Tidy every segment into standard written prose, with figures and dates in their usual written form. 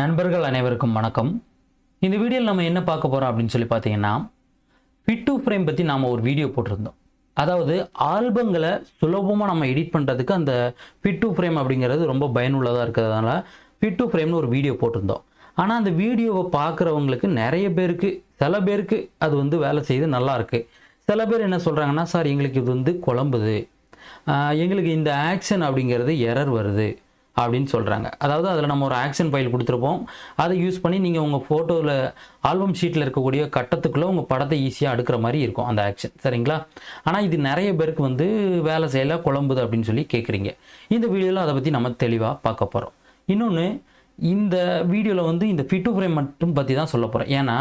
நண்பர்கள் அனைவருக்கும் வணக்கம். இந்த வீடியோவில் நம்ம என்ன பார்க்க போகிறோம் அப்படின்னு சொல்லி பார்த்தீங்கன்னா, ஃபிட் டு ஃப்ரேம் பற்றி நாம் ஒரு வீடியோ போட்டிருந்தோம். அதாவது ஆல்பங்களை சுலபமாக நம்ம எடிட் பண்ணுறதுக்கு அந்த ஃபிட் டு ஃப்ரேம் அப்படிங்கிறது ரொம்ப பயனுள்ளதாக இருக்கிறதுனால ஃபிட் டு ஃப்ரேம்னு ஒரு வீடியோ போட்டிருந்தோம். ஆனால் அந்த வீடியோவை பார்க்குறவங்களுக்கு நிறைய பேருக்கு, சில பேருக்கு அது வந்து வேலை செய்து நல்லாயிருக்கு. சில பேர் என்ன சொல்கிறாங்கன்னா, சார் எங்களுக்கு இது வந்து குழம்புது, எங்களுக்கு இந்த ஆக்ஷன் அப்படிங்கிறது எரர் வருது அப்படின்னு சொல்கிறாங்க. அதாவது அதில் நம்ம ஒரு ஆக்ஷன் ஃபைல் கொடுத்துருப்போம். அதை யூஸ் பண்ணி நீங்கள் உங்கள் ஃபோட்டோவில் ஆல்பம் ஷீட்டில் இருக்கக்கூடிய கட்டத்துக்குள்ளே உங்கள் படத்தை ஈஸியாக அடுக்கிற மாதிரி இருக்கும் அந்த ஆக்ஷன், சரிங்களா? ஆனால் இது நிறைய பேருக்கு வந்து வேலை செய்யல, குழம்புது அப்படின்னு சொல்லி கேட்குறீங்க. இந்த வீடியோவில் அதை பற்றி நம்ம தெளிவாக பார்க்க போகிறோம். இன்னொன்று, இந்த வீடியோவில் வந்து இந்த ஃபிட் டு ஃப்ரேம் மட்டும் பற்றி தான் சொல்ல போகிறேன். ஏன்னா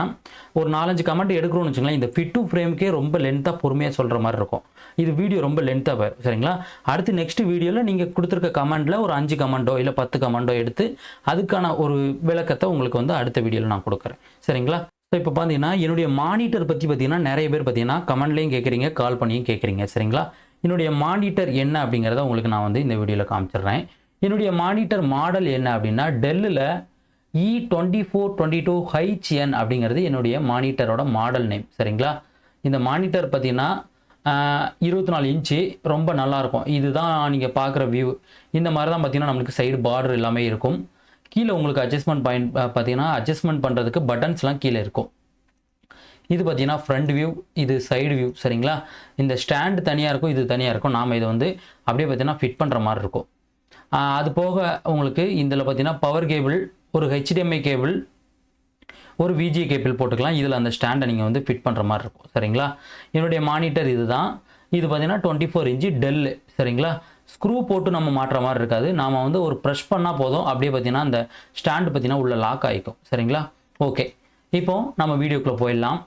ஒரு 4-5 கமெண்ட் எடுக்கிறோம்னு வச்சுங்களேன், இந்த ஃபிட் டு ஃப்ரேமுக்கே ரொம்ப லென்த்தாக பொறுமையாக சொல்கிற மாதிரி இருக்கும். இது வீடியோ ரொம்ப லென்த்தாக போயிடும், சரிங்களா? அடுத்து நெக்ஸ்ட் வீடியோவில் நீங்கள் கொடுத்துருக்க கமெண்டில் ஒரு 5 கமெண்டோ இல்லை 10 கமெண்டோ எடுத்து அதுக்கான ஒரு விளக்கத்தை உங்களுக்கு வந்து அடுத்த வீடியோவில் நான் கொடுக்குறேன், சரிங்களா? ஸோ இப்போ பார்த்தீங்கன்னா என்னுடைய மானிட்டர் பற்றி பார்த்தீங்கன்னா நிறைய பேர் பார்த்தீங்கன்னா கமெண்ட்லேயும் கேட்குறீங்க, கால் பண்ணியும் கேட்குறீங்க, சரிங்களா? என்னுடைய மானிட்டர் என்ன அப்படிங்கிறத உங்களுக்கு நான் வந்து இந்த வீடியோவில் காமிச்சிடுறேன். என்னுடைய மானிட்டர் மாடல் என்ன அப்படின்னா, டெல்லில் E2422HN அப்படிங்கிறது என்னுடைய மானிட்டரோட மாடல் நேம், சரிங்களா? இந்த மானிட்டர் பார்த்தீங்கன்னா 24 இன்ச்சு, ரொம்ப நல்லாயிருக்கும். இதுதான் நீங்கள் பார்க்குற வியூ. இந்த மாதிரி தான் பார்த்தீங்கன்னா நம்மளுக்கு சைடு பார்டர் எல்லாமே இருக்கும். கீழே உங்களுக்கு அட்ஜஸ்ட்மெண்ட் பாயிண்ட் பார்த்தீங்கன்னா அட்ஜஸ்ட்மெண்ட் பண்ணுறதுக்கு பட்டன்ஸ்லாம் கீழே இருக்கும். இது பார்த்தீங்கன்னா ஃப்ரண்ட் வியூ, இது சைடு வியூ, சரிங்களா? இந்த ஸ்டாண்டு தனியாக இருக்கும், இது தனியாக இருக்கும். நாம் இதை வந்து அப்படியே பார்த்தீங்கன்னா ஃபிட் பண்ணுற மாதிரி இருக்கும். அது போக உங்களுக்கு இதில் பார்த்தீங்கன்னா பவர் கேபிள், ஒரு HDMI கேபிள், ஒரு VGA கேபிள் போட்டுக்கலாம். இதில் அந்த ஸ்டாண்டை நீங்கள் வந்து ஃபிட் பண்ணுற மாதிரி இருக்கும், சரிங்களா? என்னுடைய மானிட்டர் இது தான். இது பார்த்தீங்கன்னா 24 இன்ச்சு டெல்லு, சரிங்களா? ஸ்க்ரூ போட்டு நம்ம மாட்டுற மாதிரி இருக்காது. நாம் வந்து ஒரு ப்ரெஷ் பண்ணால் போதும், அப்படியே பார்த்தீங்கன்னா அந்த ஸ்டாண்டு பார்த்தீங்கன்னா உள்ள லாக் ஆகிக்கும், சரிங்களா? ஓகே, இப்போ நம்ம வீடியோக்குள்ளே போயிடலாம்.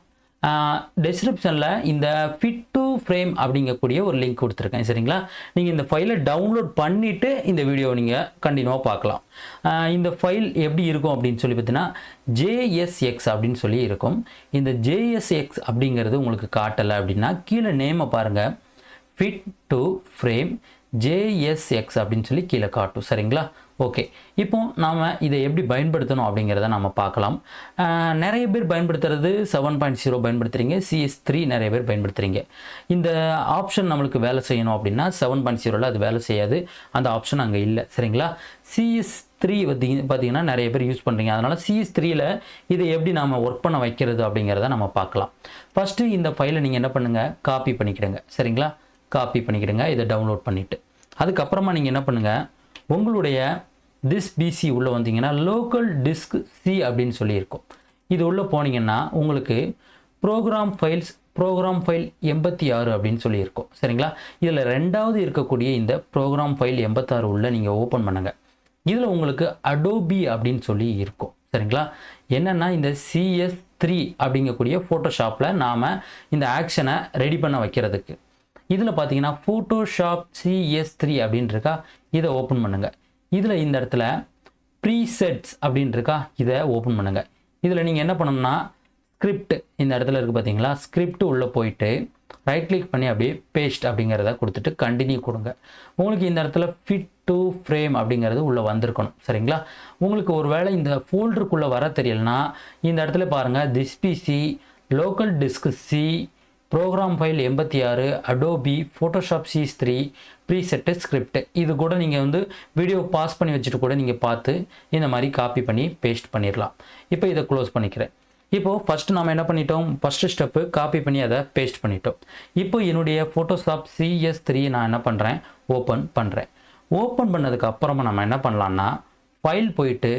டெஸ்கிரிப்ஷனில் இந்த ஃபிட் டு ஃப்ரேம் அப்படிங்கக்கூடிய ஒரு லிங்க் கொடுத்துருக்கேன், சரிங்களா? நீங்கள் இந்த ஃபைலை டவுன்லோட் பண்ணிவிட்டு இந்த வீடியோவை நீங்கள் கண்டினியூவாக பார்க்கலாம். இந்த ஃபைல் எப்படி இருக்கும் அப்படின்னு சொல்லி பார்த்தீங்கன்னா JSX அப்படின்னு சொல்லி இருக்கும். இந்த JSX அப்படிங்கிறது உங்களுக்கு காட்டலை அப்படின்னா கீழே நேமை பாருங்கள், ஃபிட் டு ஃப்ரேம் JSX அப்படின்னு சொல்லி கீழே காட்டும், சரிங்களா? ஓகே, இப்போ நாம் இதை எப்படி பயன்படுத்தணும் அப்படிங்கிறத நம்ம பார்க்கலாம். நிறைய பேர் பயன்படுத்துறது 7.0 பயன்படுத்துகிறீங்க, CS3 நிறைய பேர் பயன்படுத்துகிறீங்க. இந்த ஆப்ஷன் நம்மளுக்கு வேலை செய்யணும் அப்படின்னா 7.0ல் அது வேலை செய்யாது, அந்த ஆப்ஷன் அங்கே இல்லை, சரிங்களா? CS3 பார்த்தீங்கன்னா நிறைய பேர் யூஸ் பண்ணுறீங்க. அதனால் CS3ல் இதை எப்படி நாம் ஒர்க் பண்ண வைக்கிறது அப்படிங்கிறத நம்ம பார்க்கலாம். ஃபஸ்ட்டு இந்த ஃபைலை நீங்கள் என்ன பண்ணுங்கள், காப்பி பண்ணிக்கிடுங்க, சரிங்களா? காப்பி பண்ணிக்கிடுங்க இதை டவுன்லோட் பண்ணிவிட்டு. அதுக்கப்புறமா நீங்கள் என்ன பண்ணுங்கள், உங்களுடைய திஸ் பிசி உள்ளே வந்தீங்கன்னா லோக்கல் டிஸ்க் சி அப்படின்னு சொல்லியிருக்கும். இது உள்ளே போனீங்கன்னா உங்களுக்கு ப்ரோக்ராம் ஃபைல் 86 அப்படின்னு சொல்லியிருக்கும், சரிங்களா? இதில் ரெண்டாவது இருக்கக்கூடிய இந்த ப்ரோக்ராம் ஃபைல் 86 உள்ள நீங்கள் ஓப்பன் பண்ணுங்கள். இதில் உங்களுக்கு அடோபி அப்படின்னு சொல்லி இருக்கும், சரிங்களா? என்னென்னா இந்த CS3 அப்படிங்கக்கூடிய ஃபோட்டோஷாப்பில் நாம் இந்த ஆக்ஷனை ரெடி பண்ண வைக்கிறதுக்கு இதில் பார்த்தீங்கன்னா ஃபோட்டோஷாப் CS3 அப்படின்னு இருக்கா, இதை ஓப்பன் பண்ணுங்கள். இதில் இந்த இடத்துல ப்ரீசெட்ஸ் அப்படின்னு இருக்கா, இதை ஓப்பன் பண்ணுங்கள். இதில் நீங்கள் என்ன பண்ணணும்னா ஸ்கிரிப்ட் இந்த இடத்துல இருக்குது பார்த்தீங்களா, ஸ்கிரிப்ட் உள்ளே போயிட்டு ரைட் கிளிக் பண்ணி அப்படியே பேஸ்ட் அப்படிங்கிறத கொடுத்துட்டு கண்டினியூ கொடுங்க. உங்களுக்கு இந்த இடத்துல ஃபிட் டு ஃப்ரேம் அப்படிங்கிறது உள்ளே வந்திருக்கணும், சரிங்களா? உங்களுக்கு ஒரு வேளை இந்த ஃபோல்டருக்குள்ளே வர தெரியலனா இந்த இடத்துல பாருங்கள், this PC local disk C program file 86 Adobe Photoshop CS3 preset script. இது கூட நீங்கள் வந்து வீடியோ பாஸ் பண்ணி வச்சுட்டு கூட நீங்கள் பார்த்து இந்த மாதிரி காப்பி பண்ணி பேஸ்ட் பண்ணிடலாம். இப்போ இதை க்ளோஸ் பண்ணிக்கிறேன். இப்போது ஃபஸ்ட்டு நம்ம என்ன பண்ணிட்டோம், ஃபஸ்ட்டு ஸ்டெப்பு காப்பி பண்ணி அதை பேஸ்ட் பண்ணிட்டோம். இப்போ என்னுடைய ஃபோட்டோஷாப் CS3 நான் என்ன பண்ணுறேன், ஓப்பன் பண்ணுறேன். ஓப்பன் பண்ணதுக்கு அப்புறமா நம்ம என்ன பண்ணலான்னா ஃபைல் போயிட்டு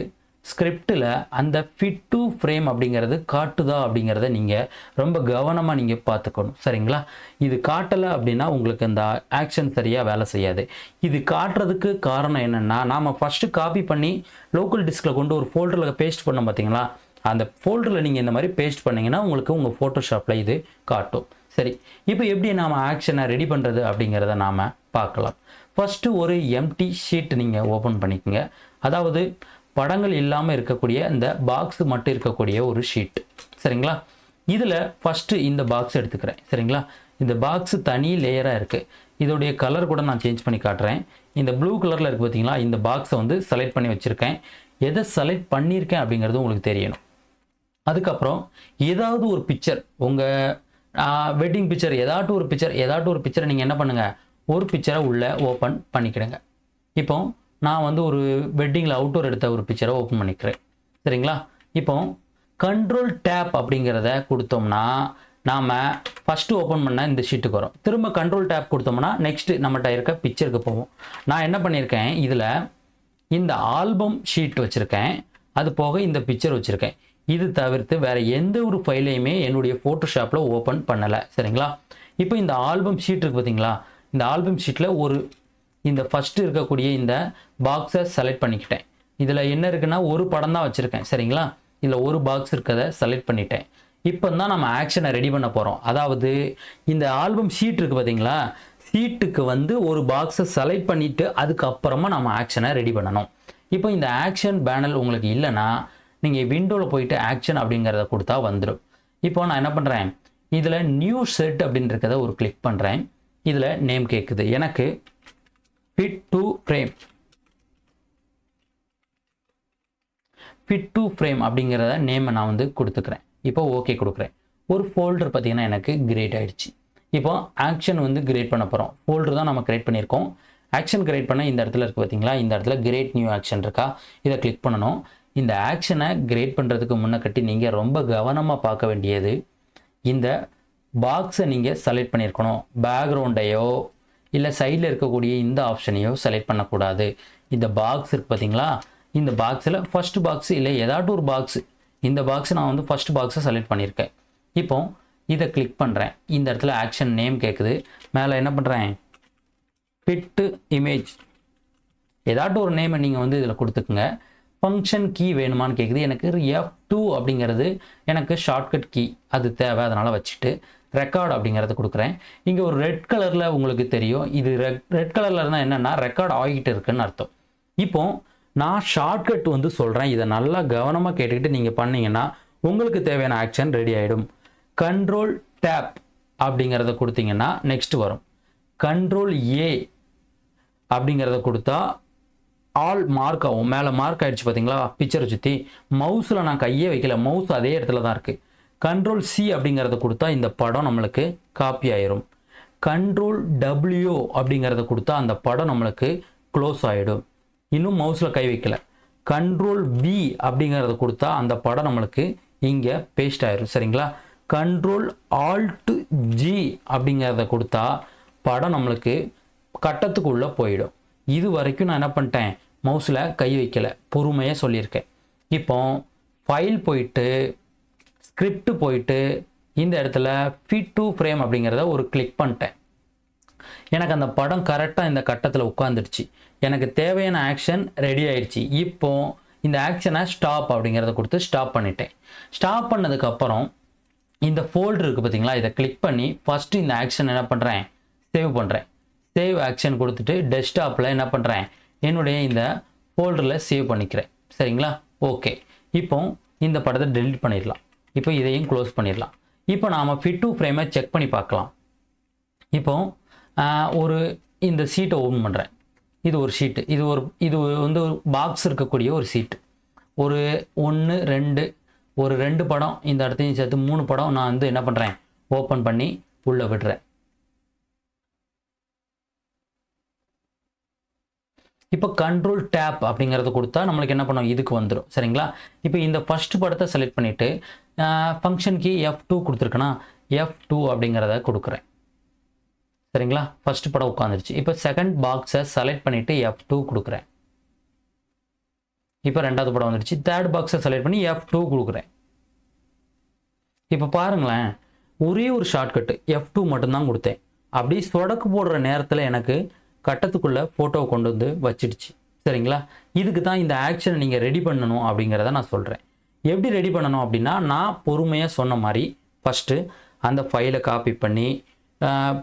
ஸ்கிரிப்டில் அந்த ஃபிட் டு ஃப்ரேம் அப்படிங்கிறது காட்டுதா அப்படிங்கிறத நீங்கள் ரொம்ப கவனமாக நீங்கள் பார்த்துக்கணும், சரிங்களா? இது காட்டலை அப்படின்னா உங்களுக்கு அந்த ஆக்ஷன் சரியாக வேலை செய்யாது. இது காட்டுறதுக்கு காரணம் என்னென்னா, நாம் ஃபஸ்ட்டு காப்பி பண்ணி லோக்கல் டிஸ்கில் கொண்டு ஒரு ஃபோல்டரில் பேஸ்ட் பண்ணோம் பார்த்தீங்களா, அந்த ஃபோல்டரில் நீங்கள் இந்த மாதிரி பேஸ்ட் பண்ணிங்கன்னா உங்களுக்கு உங்கள் ஃபோட்டோஷாப்பில் இது காட்டும். சரி, இப்போ எப்படி நாம் ஆக்ஷனை ரெடி பண்ணுறது அப்படிங்கிறத நாம் பார்க்கலாம். ஃபஸ்ட்டு ஒரு எம்டி ஷீட் நீங்கள் ஓப்பன் பண்ணிக்கோங்க. அதாவது படங்கள் இல்லாமல் இருக்கக்கூடிய இந்த பாக்ஸ் மட்டும் இருக்கக்கூடிய ஒரு ஷீட், சரிங்களா? இதில் ஃபஸ்ட்டு இந்த பாக்ஸ் எடுத்துக்கிறேன், சரிங்களா? இந்த பாக்ஸ் தனி லேயராக இருக்குது. இதோடைய கலர் கூட நான் சேஞ்ச் பண்ணி காட்டுறேன். இந்த ப்ளூ கலரில் இருக்குது பார்த்தீங்களா, இந்த பாக்ஸை வந்து செலக்ட் பண்ணி வச்சுருக்கேன். எதை செலக்ட் பண்ணியிருக்கேன் அப்படிங்கிறது உங்களுக்கு தெரியணும். அதுக்கப்புறம் ஏதாவது ஒரு பிக்சர், உங்கள் வெட்டிங் பிக்சர், ஏதாட்டும் ஒரு பிக்சரை நீங்கள் என்ன பண்ணுங்கள், ஒரு பிக்சரை உள்ளே ஓப்பன் பண்ணிக்கிடுங்க. இப்போ நான் வந்து ஒரு வெட்டிங்கில் அவுட்டோர் எடுத்த ஒரு பிக்சரை ஓப்பன் பண்ணிக்கிறேன். சரிங்களா? இப்போ கண்ட்ரோல் டேப் அப்படிங்கிறத கொடுத்தோம்னா நாம் ஃபஸ்ட்டு ஓப்பன் பண்ண இந்த ஷீட்டுக்கு வரும். திரும்ப கண்ட்ரோல் டேப் கொடுத்தோம்னா நெக்ஸ்ட்டு நம்மகிட்ட இருக்க பிக்சருக்கு போவோம். நான் என்ன பண்ணியிருக்கேன், இதில் இந்த ஆல்பம் ஷீட் வச்சுருக்கேன், அது போக இந்த பிக்சர் வச்சுருக்கேன். இது தவிர்த்து வேறு எந்த ஒரு ஃபைலையுமே என்னுடைய ஃபோட்டோஷாப்பில் ஓப்பன் பண்ணலை. சரிங்களா? இப்போ இந்த ஆல்பம் ஷீட் இருக்குது பார்த்தீங்களா, இந்த ஆல்பம் ஷீட்டில் இந்த ஃபஸ்ட்டு இருக்கக்கூடிய இந்த பாக்ஸை செலக்ட் பண்ணிக்கிட்டேன். இதில் என்ன இருக்குன்னா ஒரு படம் தான் வச்சுருக்கேன். சரிங்களா? இதில் ஒரு பாக்ஸ் இருக்கிறத செலக்ட் பண்ணிட்டேன். இப்போ தான் நம்ம ஆக்ஷனை ரெடி பண்ண போகிறோம். அதாவது இந்த ஆல்பம் ஷீட் இருக்குது பார்த்தீங்களா, ஷீட்டுக்கு வந்து ஒரு பாக்ஸை செலக்ட் பண்ணிவிட்டு அதுக்கப்புறமா நம்ம ஆக்ஷனை ரெடி பண்ணணும். இப்போ இந்த ஆக்ஷன் பேனல் உங்களுக்கு இல்லைன்னா நீங்கள் விண்டோவில் போயிட்டு ஆக்ஷன் அப்படிங்கிறத கொடுத்தா வந்துடும். இப்போ நான் என்ன பண்ணுறேன், இதில் நியூ செட் அப்படின்றத ஒரு கிளிக் பண்ணுறேன். இதில் நேம் கேட்குது, எனக்கு ஃபிட் டு ஃப்ரேம் அப்படிங்கிறத நேமை நான் வந்து கொடுத்துக்கிறேன். இப்போ ஓகே கொடுக்குறேன். ஒரு ஃபோல்டர் பார்த்தீங்கன்னா எனக்கு கிரியேட் ஆகிடுச்சு. இப்போ ஆக்ஷன் வந்து கிரியேட் பண்ண போகிறோம். ஃபோல்டர் தான் நம்ம கிரியேட் பண்ணியிருக்கோம். ஆக்ஷன் கிரியேட் பண்ண இந்த இடத்துல இருக்குது பார்த்தீங்களா, இந்த இடத்துல கிரியேட் நியூ ஆக்ஷன் இருக்கா, இதை கிளிக் பண்ணணும். இந்த ஆக்ஷனை கிரியேட் பண்ணுறதுக்கு முன்னக்கட்டி நீங்கள் ரொம்ப கவனமாக பார்க்க வேண்டியது, இந்த பாக்ஸை நீங்கள் செலக்ட் பண்ணியிருக்கணும். பேக்ரவுண்டையோ இல்லை சைடில் இருக்கக்கூடிய இந்த ஆப்ஷனையோ செலக்ட் பண்ணக்கூடாது. இந்த பாக்ஸ் இருக்குது பார்த்தீங்களா, இந்த பாக்ஸில் ஃபஸ்ட்டு பாக்ஸ் இல்லை ஏதாட்டும் ஒரு பாக்ஸு, இந்த பாக்ஸ் நான் வந்து ஃபஸ்ட் பாக்ஸை செலக்ட் பண்ணியிருக்கேன். இப்போ இதை கிளிக் பண்ணுறேன். இந்த இடத்துல ஆக்ஷன் நேம் கேட்குது. மேலே என்ன பண்ணுறேன், ஃபிட் இமேஜ், ஏதாட்டும் ஒரு நேமை நீங்கள் வந்து இதில் கொடுத்துக்குங்க. ஃபங்க்ஷன் கீ வேணுமான்னு கேட்குது. எனக்கு F2 அப்படிங்கிறது எனக்கு ஷார்ட்கட் கீ, அது தேவை, அதனால் வச்சுட்டு ரெக்கார்ட் அப்படிங்கிறத கொடுக்குறேன். இங்கே ஒரு ரெட் கலரில் உங்களுக்கு தெரியும், இது ரெட் கலரில் இருந்தால் என்னென்னா ரெக்கார்ட் ஆகிட்டு இருக்குன்னு அர்த்தம். இப்போ நான் ஷார்ட்கட் வந்து சொல்கிறேன், இதை நல்லா கவனமாக கேட்டுக்கிட்டு நீங்கள் பண்ணிங்கன்னா உங்களுக்கு தேவையான ஆக்ஷன் ரெடி ஆகிடும். கண்ட்ரோல் டேப் அப்படிங்கிறத கொடுத்தீங்கன்னா நெக்ஸ்ட் வரும். கண்ட்ரோல் A அப்படிங்கிறத கொடுத்தா ஆல் மார்க் ஆகும். மேலே மார்க் ஆகிடுச்சு பார்த்தீங்களா, பிக்சரை சுற்றி. மவுஸில் நான் கையே வைக்கல, மவுஸ் அதே இடத்துல தான் இருக்குது. கண்ட்ரோல் C அப்படிங்கிறத கொடுத்தா இந்த படம் நம்மளுக்கு காப்பி ஆயிரும். கண்ட்ரோல் W அப்படிங்கிறத கொடுத்தா அந்த படம் நம்மளுக்கு க்ளோஸ் ஆகிடும். இன்னும் மவுஸில் கை வைக்கல. கண்ட்ரோல் V அப்படிங்கிறத கொடுத்தா அந்த படம் நம்மளுக்கு இங்கே பேஸ்ட் ஆயிரும். சரிங்களா? கண்ட்ரோல் Alt G அப்படிங்கிறத கொடுத்தா படம் நம்மளுக்கு கட்டத்துக்குள்ளே போயிடும். இது வரைக்கும் நான் என்ன பண்ணிட்டேன், மவுஸில் கை வைக்கல, பொறுமையாக சொல்லியிருக்கேன். இப்போ ஃபைல் போயிட்டு ஸ்கிரிப்ட் போயிட்டு இந்த இடத்துல ஃபிட் டு ஃப்ரேம் அப்படிங்கிறத ஒரு கிளிக் பண்ணிட்டேன். எனக்கு அந்த படம் கரெக்டாக இந்த கட்டத்தில் உட்காந்துடுச்சு. எனக்கு தேவையான ஆக்ஷன் ரெடி ஆயிடுச்சு. இப்போ இந்த ஆக்ஷனை ஸ்டாப் அப்படிங்கிறத கொடுத்து ஸ்டாப் பண்ணிட்டேன். ஸ்டாப் பண்ணதுக்கப்புறம் இந்த ஃபோல்டர் இருக்குது பார்த்தீங்களா, இதை கிளிக் பண்ணி ஃபஸ்ட்டு இந்த ஆக்ஷன் என்ன பண்ணுறேன், சேவ் பண்ணுறேன். சேவ் ஆக்ஷன் கொடுத்துட்டு டெஸ்க்டாப்பில் என்ன பண்ணுறேன், என்னுடைய இந்த ஃபோல்டரில் சேவ் பண்ணிக்கிறேன். சரிங்களா? ஓகே. இப்போ இந்த படத்தை டெலிட் பண்ணிடலாம். இப்போ இதையும் க்ளோஸ் பண்ணிடலாம். இப்போ நாம் ஃபிட் டு ஃப்ரேமை செக் பண்ணி பார்க்கலாம். இப்போ இந்த சீட்டை ஓப்பன் பண்ணுறேன். இது ஒரு ஷீட்டு, இது வந்து ஒரு பாக்ஸ் இருக்கக்கூடிய ஒரு சீட்டு. ஒரு 1 2 ஒரு 2 படம், இந்த இடத்தையும் சேர்த்து 3 படம் நான் வந்து என்ன பண்ணுறேன், ஓப்பன் பண்ணி உள்ளே விடுறேன். இப்போ கண்ட்ரோல் டேப் அப்படிங்கிறத கொடுத்தா நம்மளுக்கு என்ன பண்ணும், இதுக்கு வந்துடும். சரிங்களா? இப்போ இந்த ஃபர்ஸ்ட் படத்தை செலக்ட் பண்ணிவிட்டு ஃபங்க்ஷன் கீ F2 கொடுத்துருக்கேன்னா F2 அப்படிங்கிறத கொடுக்குறேன். சரிங்களா? ஃபர்ஸ்ட் படம் உட்காந்துருச்சு. இப்போ செகண்ட் பாக்ஸை செலக்ட் பண்ணிவிட்டு F2 கொடுக்குறேன். இப்போ ரெண்டாவது படம் வந்துருச்சு. தேர்ட் பாக்ஸை செலக்ட் பண்ணி F2 கொடுக்குறேன். இப்போ பாருங்களேன், ஒரே ஒரு ஷார்ட்கட்டு F2 மட்டும்தான் கொடுத்தேன். அப்படி சொடக்கு போடுற நேரத்தில் எனக்கு கட்டத்துக்குள்ளே ஃபோட்டோவை கொண்டு வந்து வச்சிடுச்சு. சரிங்களா? இதுக்கு தான் இந்த ஆக்ஷனை நீங்கள் ரெடி பண்ணணும் அப்படிங்கிறத நான் சொல்கிறேன். எப்படி ரெடி பண்ணணும் அப்படின்னா, நான் பொறுமையாக சொன்ன மாதிரி ஃபஸ்ட்டு அந்த ஃபைலை காப்பி பண்ணி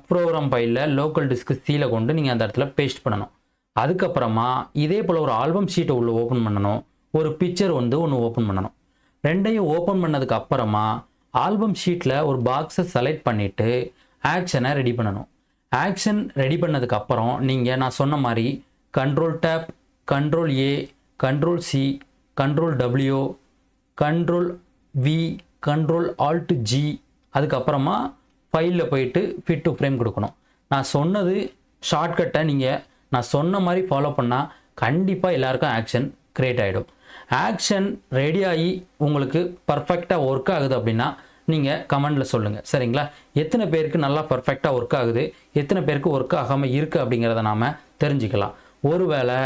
ப்ரோக்ராம் ஃபைலில் லோக்கல் டிஸ்க் Cயில் கொண்டு நீங்கள் அந்த இடத்துல பேஸ்ட் பண்ணணும். அதுக்கப்புறமா இதே போல் ஒரு ஆல்பம் ஷீட்டை உள்ளே ஓப்பன் பண்ணணும், ஒரு பிக்சர் வந்து ஒன்று ஓப்பன் பண்ணணும். ரெண்டையும் ஓப்பன் பண்ணதுக்கு அப்புறமா ஆல்பம் ஷீட்டில் ஒரு பாக்ஸை செலக்ட் பண்ணிவிட்டு ஆக்ஷனை ரெடி பண்ணணும். ஆக்ஷன் ரெடி பண்ணதுக்கு அப்புறம் நீங்கள் நான் சொன்ன மாதிரி control tab, control A, control C, control W, control V, control Alt G, அதுக்கப்புறமா ஃபைலில் போயிட்டு ஃபிட் டு ஃப்ரேம் கொடுக்கணும். நான் சொன்னது ஷார்ட்கட்டை நீங்கள் நான் சொன்ன மாதிரி ஃபாலோ பண்ணால் கண்டிப்பாக எல்லாருக்கும் ஆக்ஷன் க்ரியேட் ஆகிடும். ஆக்ஷன் ரெடி ஆகி உங்களுக்கு பர்ஃபெக்டாக ஒர்க் ஆகுது அப்படின்னா நீங்கள் கமெண்டில் சொல்லுங்கள். சரிங்களா? எத்தனை பேருக்கு நல்லா பர்ஃபெக்டாக ஒர்க் ஆகுது, எத்தனை பேருக்கு ஒர்க் ஆகாமல் இருக்குது அப்படிங்கிறத நாம் தெரிஞ்சுக்கலாம். ஒருவேளை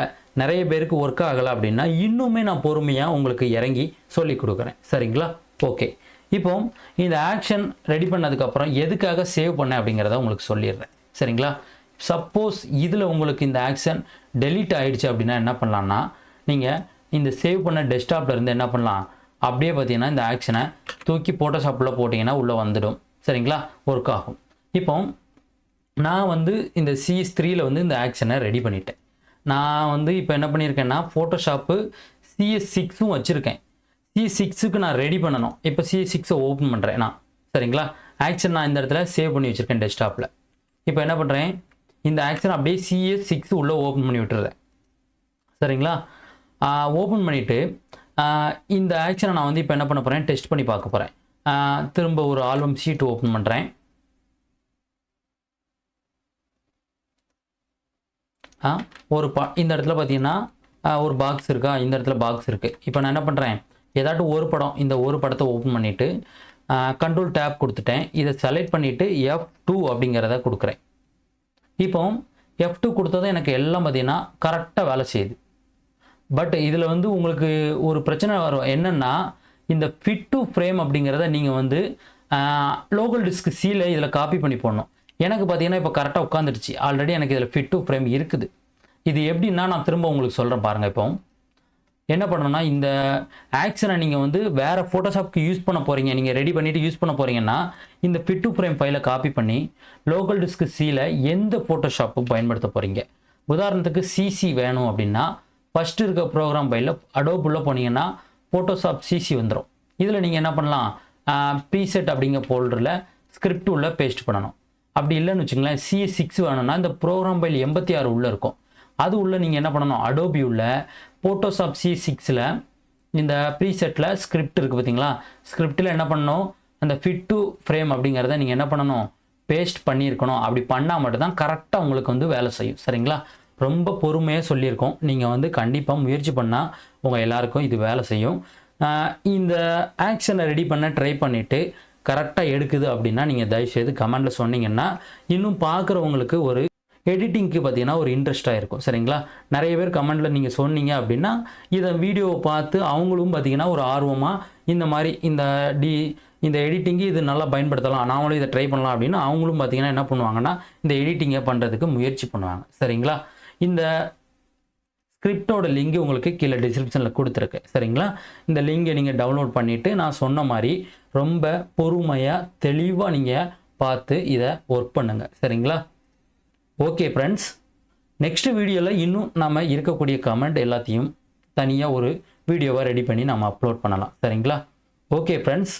நிறைய பேருக்கு ஒர்க் ஆகலை அப்படின்னா இன்னுமே நான் பொறுமையாக உங்களுக்கு இறங்கி சொல்லி கொடுக்குறேன். சரிங்களா? ஓகே, இப்போ இந்த ஆக்ஷன் ரெடி பண்ணதுக்கப்புறம் எதுக்காக சேவ் பண்ணேன் அப்படிங்கிறத உங்களுக்கு சொல்லிடுறேன். சரிங்களா? சப்போஸ் இதில் உங்களுக்கு இந்த ஆக்ஷன் டெலீட் ஆகிடுச்சு அப்படின்னா என்ன பண்ணலான்னா, நீங்கள் இந்த சேவ் பண்ண டெஸ்க்டாப்பில் இருந்து என்ன பண்ணலாம், அப்படியே பார்த்தீங்கன்னா இந்த ஆக்ஷனை தூக்கி ஃபோட்டோஷாப்பில் போட்டிங்கன்னா உள்ளே வந்துடும். சரிங்களா? ஒர்க் ஆகும். இப்போ நான் வந்து இந்த CS3ல் வந்து இந்த ஆக்ஷனை ரெடி பண்ணிட்டேன். நான் வந்து இப்போ என்ன பண்ணியிருக்கேன்னா ஃபோட்டோஷாப்பு CS6ம் வச்சுருக்கேன். CS6க்கு நான் ரெடி பண்ணணும். இப்போ CS6 ஓப்பன் பண்ணுறேன் நான். சரிங்களா? ஆக்ஷன் நான் இந்த இடத்துல சேவ் பண்ணி வச்சுருக்கேன் டெஸ்க்டாப்பில். இப்போ என்ன பண்ணுறேன், இந்த ஆக்ஷன் அப்படியே CS6 உள்ளே ஓப்பன் பண்ணி விட்டுறேன். சரிங்களா? ஓப்பன் பண்ணிவிட்டு இந்த ஆக்ஷனை நான் வந்து இப்போ என்ன பண்ண போகிறேன், டெஸ்ட் பண்ணி பார்க்க போகிறேன். திரும்ப ஒரு ஆல்பம் ஷீட் ஓப்பன் பண்ணுறேன். இந்த இடத்துல பார்த்தீங்கன்னா ஒரு பாக்ஸ் இருக்கா, இந்த இடத்துல பாக்ஸ் இருக்குது. இப்போ நான் என்ன பண்ணுறேன், ஏதாட்டும் ஒரு படம், இந்த ஒரு படத்தை ஓப்பன் பண்ணிவிட்டு கண்ட்ரோல் டேப் கொடுத்துட்டேன். இதை செலக்ட் பண்ணிவிட்டு F2 அப்படிங்கிறத கொடுக்குறேன். இப்போ F2 கொடுத்ததும் எனக்கு எல்லாம் பார்த்தீங்கன்னா கரெக்டாக வேலை செய்யுது. பட் இதில் வந்து உங்களுக்கு ஒரு பிரச்சனை வரும். என்னென்னா, இந்த ஃபிட் டு ஃப்ரேம் அப்படிங்கிறத நீங்கள் வந்து லோக்கல் டிஸ்க் Cல இதில் காப்பி பண்ணி போடணும். எனக்கு பார்த்தீங்கன்னா இப்போ கரெக்டாக உட்காந்துடுச்சு. ஆல்ரெடி எனக்கு இதில் ஃபிட் டு ஃப்ரேம் இருக்குது. இது எப்படின்னா நான் திரும்ப உங்களுக்கு சொல்கிறேன் பாருங்கள். இப்போ என்ன பண்ணணும்னா, இந்த ஆக்ஷனை நீங்கள் வந்து வேறு ஃபோட்டோஷாப்க்கு யூஸ் பண்ண போகிறீங்க, நீங்கள் ரெடி பண்ணிவிட்டு யூஸ் பண்ண போகிறீங்கன்னா இந்த ஃபிட் டு ஃப்ரேம் ஃபைலை காப்பி பண்ணி லோக்கல் டிஸ்க் Cல எந்த ஃபோட்டோஷாப்பும் பயன்படுத்த போகிறீங்க. உதாரணத்துக்கு CC வேணும் அப்படின்னா ஃபஸ்ட்டு இருக்க ப்ரோக்ராம் ஃபைலில் அடோபுள்ள போனீங்கன்னா ஃபோட்டோஷாப் CC வந்துடும். இதில் நீங்கள் என்ன பண்ணலாம், ப்ரீசெட் அப்படிங்கிற ஃபோல்டரில் ஸ்கிரிப்ட் உள்ள பேஸ்ட் பண்ணணும். அப்படி இல்லைன்னு வச்சுங்களேன், CS6 வேணும்னா இந்த ப்ரோக்ராம் ஃபைல் 86 உள்ளே இருக்கும். அது உள்ள நீங்கள் என்ன பண்ணணும், அடோபி உள்ள ஃபோட்டோஷாப் CS6ல் இந்த ப்ரீசெட்டில் ஸ்கிரிப்ட் இருக்குது பார்த்தீங்களா, ஸ்கிரிப்டில் என்ன பண்ணணும், அந்த ஃபிட் டு ஃப்ரேம் அப்படிங்கிறத நீங்கள் என்ன பண்ணணும், பேஸ்ட் பண்ணியிருக்கணும். அப்படி பண்ணால் மட்டும்தான் கரெக்டாக உங்களுக்கு வந்து வேலை செய்யும். சரிங்களா? ரொம்ப பொறுமையாக சொல்லியிருக்கோம். நீங்கள் வந்து கண்டிப்பாக முயற்சி பண்ணால் உங்கள் எல்லாருக்கும் இது வேலை செய்யும். இந்த ஆக்ஷனை ரெடி பண்ண ட்ரை பண்ணிவிட்டு கரெக்டாக எடுக்குது அப்படின்னா நீங்கள் தயவுசெய்து கமெண்டில் சொன்னீங்கன்னா இன்னும் பார்க்குறவங்களுக்கு ஒரு எடிட்டிங்க்கு பார்த்தீங்கன்னா ஒரு இன்ட்ரெஸ்ட்டாக இருக்கும். சரிங்களா? நிறைய பேர் கமெண்டில் நீங்கள் சொன்னீங்க அப்படின்னா இதை வீடியோவை பார்த்து அவங்களும் பார்த்தீங்கன்னா ஒரு ஆர்வமாக இந்த மாதிரி இந்த எடிட்டிங்கு இது நல்லா பயன்படுத்தலாம், நாமளும் இதை ட்ரை பண்ணலாம் அப்படின்னு அவங்களும் பார்த்தீங்கன்னா என்ன பண்ணுவாங்கன்னா இந்த எடிட்டிங்கை பண்ணுறதுக்கு முயற்சி பண்ணுவாங்க. சரிங்களா? இந்த ஸ்கிரிப்டோட லிங்க் உங்களுக்கு கீழே டிஸ்கிரிப்ஷனில் கொடுத்துருக்கு. சரிங்களா? இந்த லிங்கை நீங்கள் டவுன்லோட் பண்ணிவிட்டு நான் சொன்ன மாதிரி ரொம்ப பொறுமையாக தெளிவாக நீங்கள் பார்த்து இதை ஒர்க் பண்ணுங்கள். சரிங்களா? ஓகே ஃப்ரெண்ட்ஸ், நெக்ஸ்ட் வீடியோவில் இன்னும் நம்ம இருக்கக்கூடிய கமெண்ட் எல்லாத்தையும் தனியாக ஒரு வீடியோவாக ரெடி பண்ணி நம்ம அப்லோட் பண்ணலாம். சரிங்களா? Okay friends.